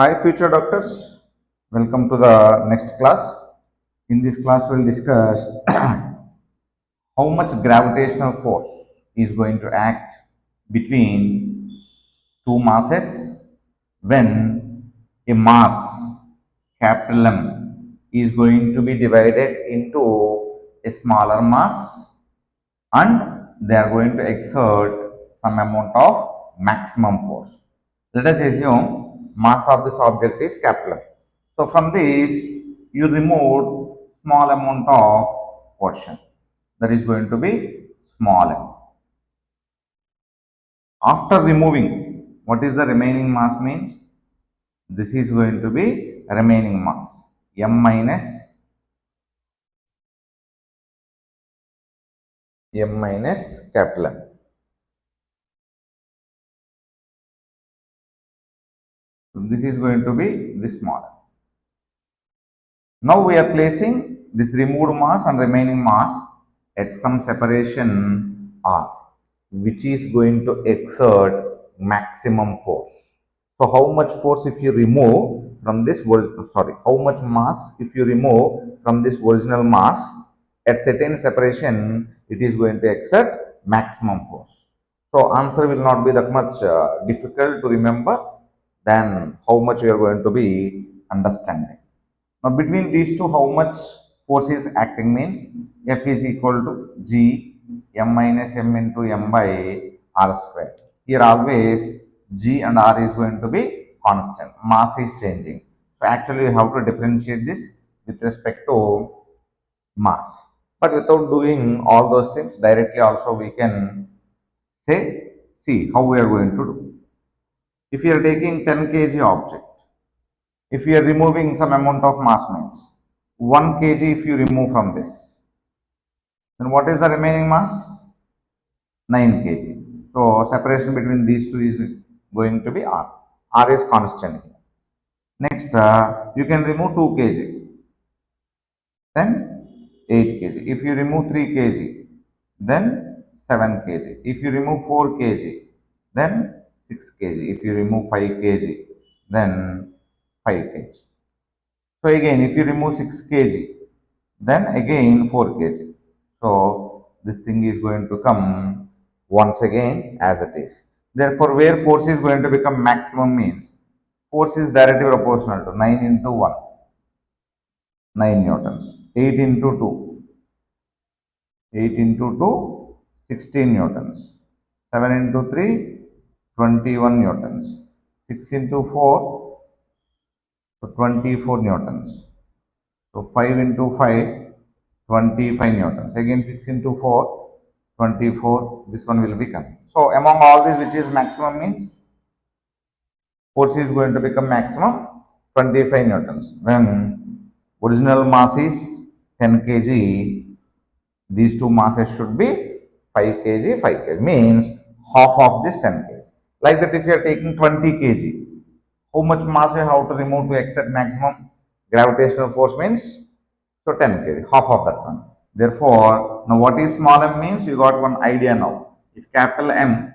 Hi, future doctors. Welcome to the next class. In this class, we'll discuss how much gravitational force is going to act between two masses when a mass capital M is going to be divided into a smaller mass and they are going to exert some amount of maximum force. Let us assume mass of this object is capital M. So from this you remove small amount of portion, that is going to be small m. After removing, what is the remaining mass means? This is going to be remaining mass m minus capital M. So this is going to be this small m. Now we are placing this removed mass and remaining mass at some separation R, which is going to exert maximum force. So how much force if you remove from this, how much mass if you remove from this original mass at certain separation, it is going to exert maximum force. So answer will not be that much difficult to remember than how much you are going to be understanding. Now between these two, how much force is acting means F is equal to G m minus m into m by r square. Here always G and r is going to be constant. Mass is changing. So actually you have to differentiate this with respect to mass. But without doing all those things directly also we can say, see how we are going to do. If you are taking 10 kg object, if you are removing some amount of mass means 1 kg if you remove from this, then what is the remaining mass? 9 kg. So separation between these two is going to be R. R is constant here. Next, you can remove 2 kg, then 8 kg. If you remove 3 kg, then 7 kg. If you remove 4 kg, then 6 kg. If you remove 5 kg, then 5 kg. So again, if you remove 6 kg, then again 4 kg. So this thing is going to come once again as it is. Therefore, where force is going to become maximum means force is directly proportional to 9 into 1, 9 newtons, 8 into 2, 8 into 2, 16 newtons, 7 into 3, 21 newtons, 6 into 4, so 24 newtons. So 5 into 5, 25 newtons. Again 6 into 4, 24. This one will become. So among all these, which is maximum means force is going to become maximum 25 newtons. When original mass is 10 kg, these two masses should be 5 kg, 5 kg. Means half of this 10 kg. Like that, if you are taking 20 kg, how much mass you have to remove to exert maximum gravitational force means? So 10 kg, half of that one. Therefore, now what is small m means? You got one idea now. If capital M,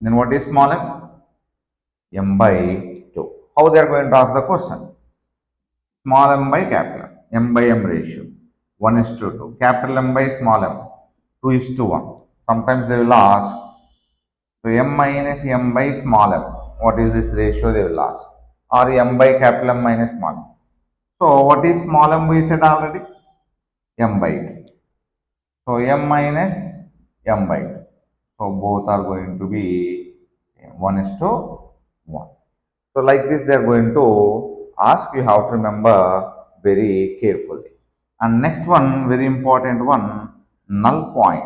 then what is small m? M by 2. How they are going to ask the question? Small m by capital M by m ratio. 1 is to 2. Capital M by small m. 2 is to 1. Sometimes they will ask, so m minus m by small m. What is this ratio they will ask? Or m by capital M minus small m. So what is small m we said already? M by 2. So m minus m by 2. So both are going to be 1 is to 1. So like this they are going to ask, you have to remember very carefully. And next one, very important one, null point.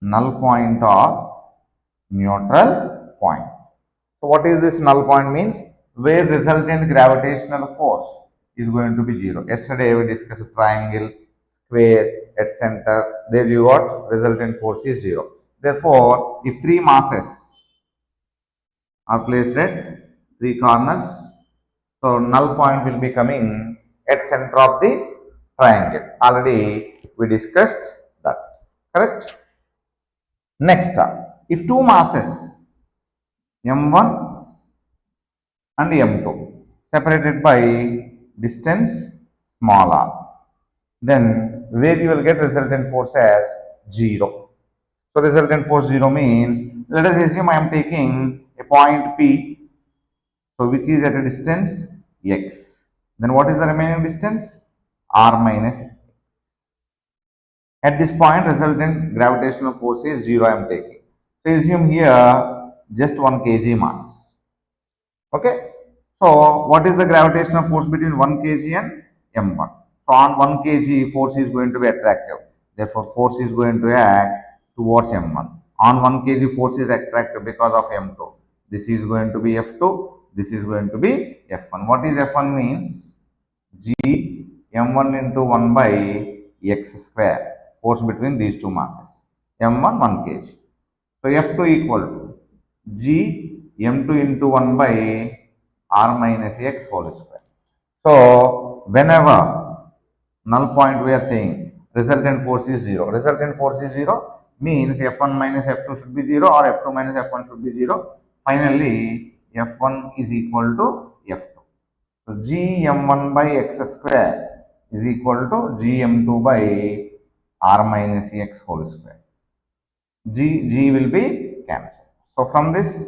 Null point or neutral point. So what is this null point means? Where resultant gravitational force is going to be 0. Yesterday we discussed triangle, square, at center. There you got resultant force is 0. Therefore, if three masses are placed at three corners, so null point will be coming at center of the triangle. Already we discussed that. Correct? Next, if two masses m1 and M2 separated by distance small r. Then where you will get resultant force as 0. So resultant force 0 means, let us assume I am taking a point P, so which is at a distance x. Then what is the remaining distance? R minus. At this point, resultant gravitational force is 0 I am taking. So assume here just 1 kg mass. Okay. So what is the gravitational force between 1 kg and m1? So on 1 kg force is going to be attractive. Therefore force is going to act towards m1. On 1 kg force is attractive because of m2. This is going to be f2. This is going to be f1. What is f1 means? G m1 into 1 by x square, force between these two masses. m1 1 kg. So f2 equal to g m2 into 1 by r minus x whole square. So whenever null point we are saying resultant force is 0. Resultant force is 0 means f1 minus f2 should be 0 or f2 minus f1 should be 0. Finally, f1 is equal to f2. So gm1 by x square is equal to gm2 by r minus x whole square. G will be cancelled. So from this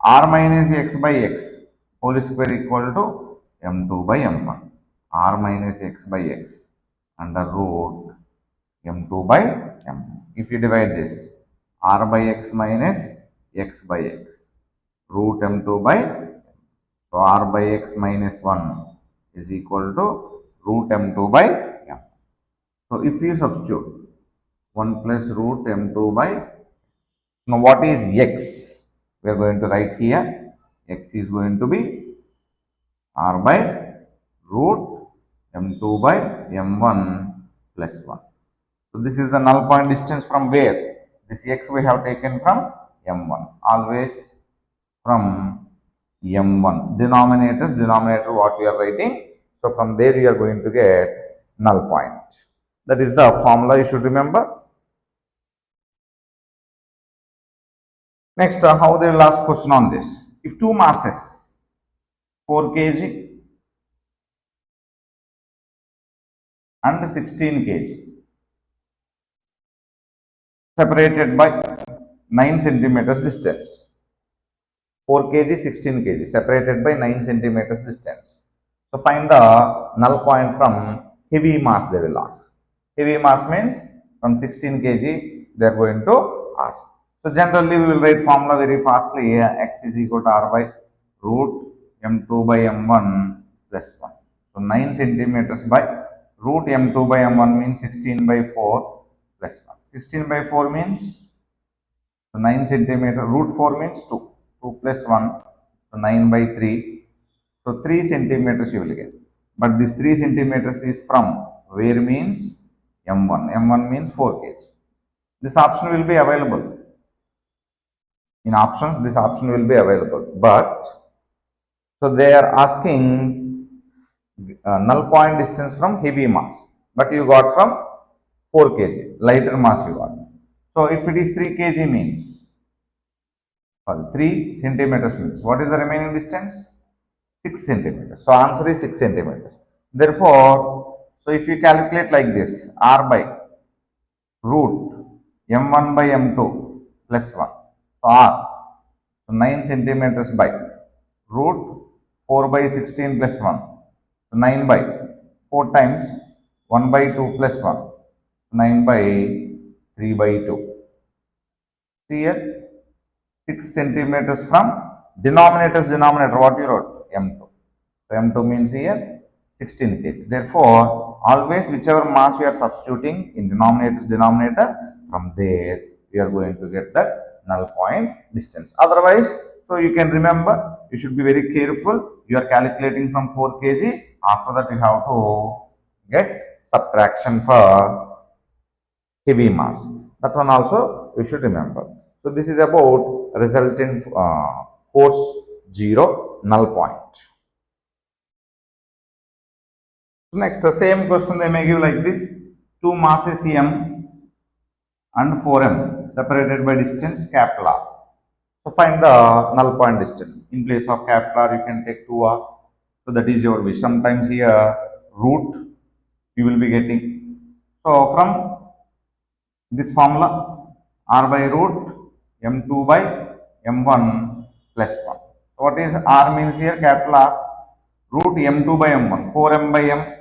r minus x by x whole square equal to m2 by m1. R minus x by x under root m2 by m1. If you divide this, r by x minus x by x root m2 by m. So r by x minus 1 is equal to root m2 by m. So if you substitute 1 plus root m2 by, now what is x? We are going to write here, x is going to be r by root m2 by m1 plus 1. So this is the null point distance from where? This x we have taken from m1, always from m1. Denominator what we are writing. So from there you are going to get null point. That is the formula you should remember. Next, how they will ask question on this. If two masses, 4 kg and 16 kg, separated by 9 centimeters distance. 4 kg, 16 kg, separated by 9 centimeters distance. So find the null point from heavy mass they will ask. Heavy mass means from 16 kg they are going to ask. So generally we will write formula very fastly. X is equal to r by root m2 by m1 plus 1. So 9 centimeters by root m2 by m1 means 16 by 4 plus 1. 16 by 4 means, so 9 centimeter, root 4 means 2. 2 plus 1, so 9 by 3. So 3 centimeters you will get. But this 3 centimeters is from where means m1. m1 means 4 kg. This option will be available. In options, this option will be available. But, so they are asking null point distance from heavy mass. But you got from 4 kg, lighter mass you got. So if it is 3 kg means, sorry, 3 centimeters means, what is the remaining distance? 6 centimeters. So answer is 6 centimeters. Therefore, so if you calculate like this, r by root m1 by m2 plus 1. So r, so 9 centimeters by root 4 by 16 plus 1. So 9 by 4 times 1 by 2 plus 1. 9 by 3 by 2. Here 6 centimeters from denominator what you wrote? M2. So M2 means here 16 kg. Therefore, always whichever mass we are substituting in denominator, from there we are going to get that null point distance. Otherwise, so you can remember, you should be very careful. You are calculating from 4 kg. After that, you have to get subtraction for heavy mass. That one also you should remember. So this is about resultant force 0 null point. So next, the same question they may give like this: two masses m and 4m separated by distance capital R. So find the null point distance. In place of capital R, you can take 2R. So that is your wish. Sometimes here root you will be getting. So from this formula, R by root M2 by M1 plus 1. So what is R means here? Capital R root M2 by M1, 4M by M,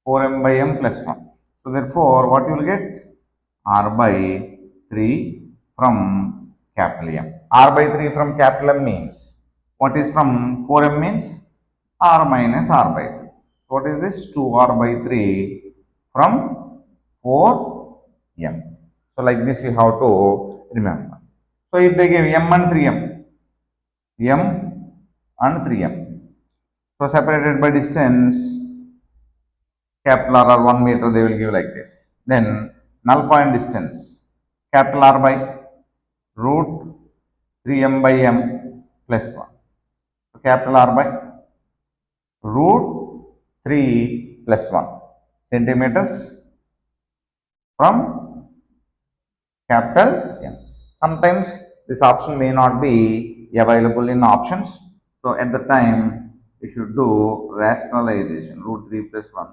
4M by M plus 1. So therefore, what you will get? R by 3 from capital M. R by 3 from capital M means, what is from 4M means? R minus R by 3. What is this? 2R by 3 from 4M. So like this you have to remember. So if they give M and 3M, M and 3M. So separated by distance, capital R or 1 meter, they will give like this. Then null point distance, capital R by root 3M by M plus 1. So capital R by root 3 plus 1 centimeters from capital M. Sometimes this option may not be available in options. So at the time, we should do rationalization, root 3 plus 1.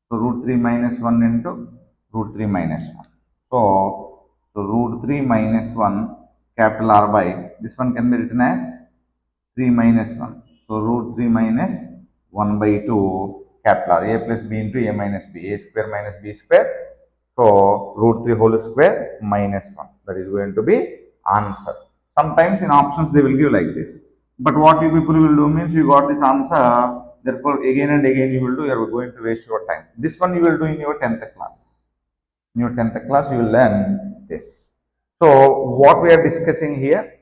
So root 3 minus 1 into root 3 minus 1. So root 3 minus 1 capital R by, this one can be written as 3 minus 1. So root 3 minus 1 by 2 capital R, a plus b into a minus b, a square minus b square. So root 3 whole square minus 1. That is going to be answer. Sometimes in options they will give like this. But what you people will do means you got this answer, therefore again and again you will do, you are going to waste your time. This one you will do in your 10th class. In your 10th class you will learn this. So what we are discussing here,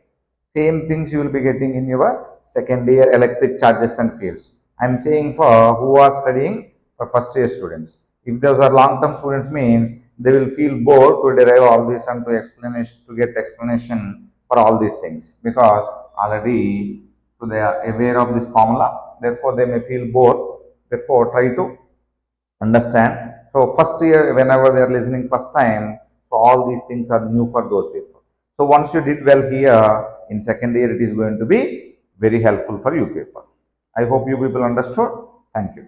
same things you will be getting in your second year electric charges and fields. I am saying for who are studying for first year students. If those are long term students means they will feel bored to derive all this and to get explanation for all these things, because already so they are aware of this formula, therefore they may feel bored. Therefore try to understand. So first year, whenever they are listening first time, so all these things are new for those people. So once you did well here, in second year it is going to be very helpful for you people. I hope you people understood. Thank you.